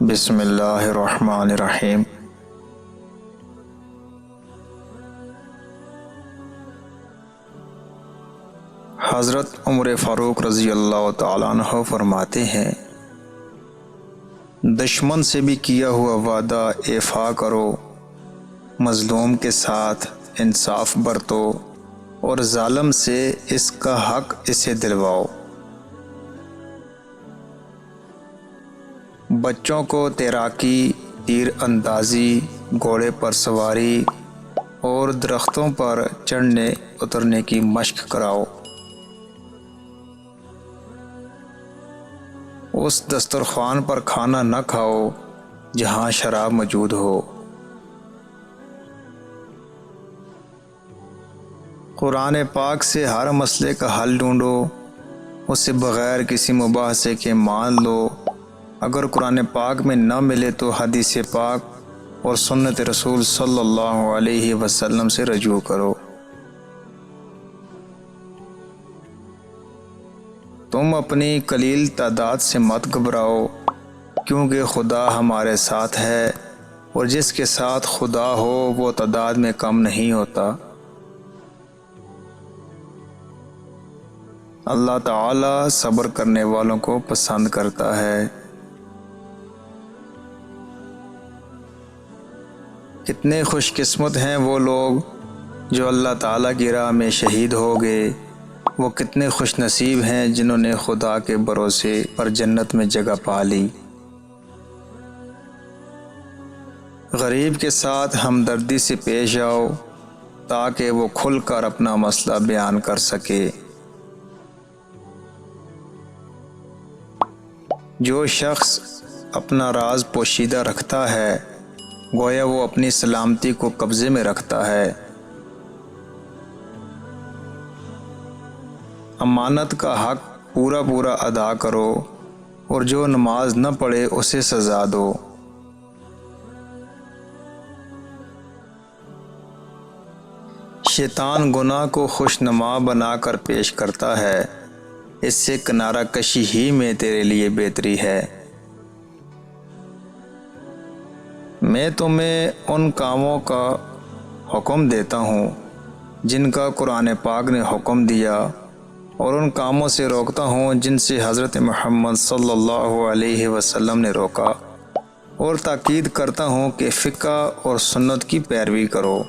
بسم اللہ الرحمن الرحیم۔ حضرت عمر فاروق رضی اللہ تعالیٰ عنہ فرماتے ہیں، دشمن سے بھی کیا ہوا وعدہ ایفا کرو، مظلوم کے ساتھ انصاف برتو اور ظالم سے اس کا حق اسے دلواؤ۔ بچوں کو تیراکی، تیر اندازی، گھوڑے پر سواری اور درختوں پر چڑھنے اترنے کی مشق کراؤ۔ اس دسترخوان پر کھانا نہ کھاؤ جہاں شراب موجود ہو۔ قرآن پاک سے ہر مسئلے کا حل ڈھونڈو، اسے بغیر کسی مباحثے کے مان لو۔ اگر قرآن پاک میں نہ ملے تو حدیث پاک اور سنت رسول صلی اللہ علیہ وسلم سے رجوع کرو۔ تم اپنی قلیل تعداد سے مت گھبراؤ، کیونکہ خدا ہمارے ساتھ ہے، اور جس کے ساتھ خدا ہو وہ تعداد میں کم نہیں ہوتا۔ اللہ تعالی صبر کرنے والوں کو پسند کرتا ہے۔ کتنے خوش قسمت ہیں وہ لوگ جو اللہ تعالیٰ کی راہ میں شہید ہو گئے، وہ کتنے خوش نصیب ہیں جنہوں نے خدا کے بھروسے پر جنت میں جگہ پا لی۔ غریب کے ساتھ ہمدردی سے پیش آؤ تاکہ وہ کھل کر اپنا مسئلہ بیان کر سکے۔ جو شخص اپنا راز پوشیدہ رکھتا ہے گویا وہ اپنی سلامتی کو قبضے میں رکھتا ہے۔ امانت کا حق پورا ادا کرو، اور جو نماز نہ پڑھے اسے سزا دو۔ شیطان گناہ کو خوشنما بنا کر پیش کرتا ہے، اس سے کنارہ کشی ہی میں تیرے لیے بہتری ہے۔ میں تمہیں ان کاموں کا حکم دیتا ہوں جن کا قرآن پاک نے حکم دیا، اور ان کاموں سے روکتا ہوں جن سے حضرت محمد صلی اللہ علیہ وسلم نے روکا، اور تاکید کرتا ہوں کہ فقہ اور سنت کی پیروی کرو۔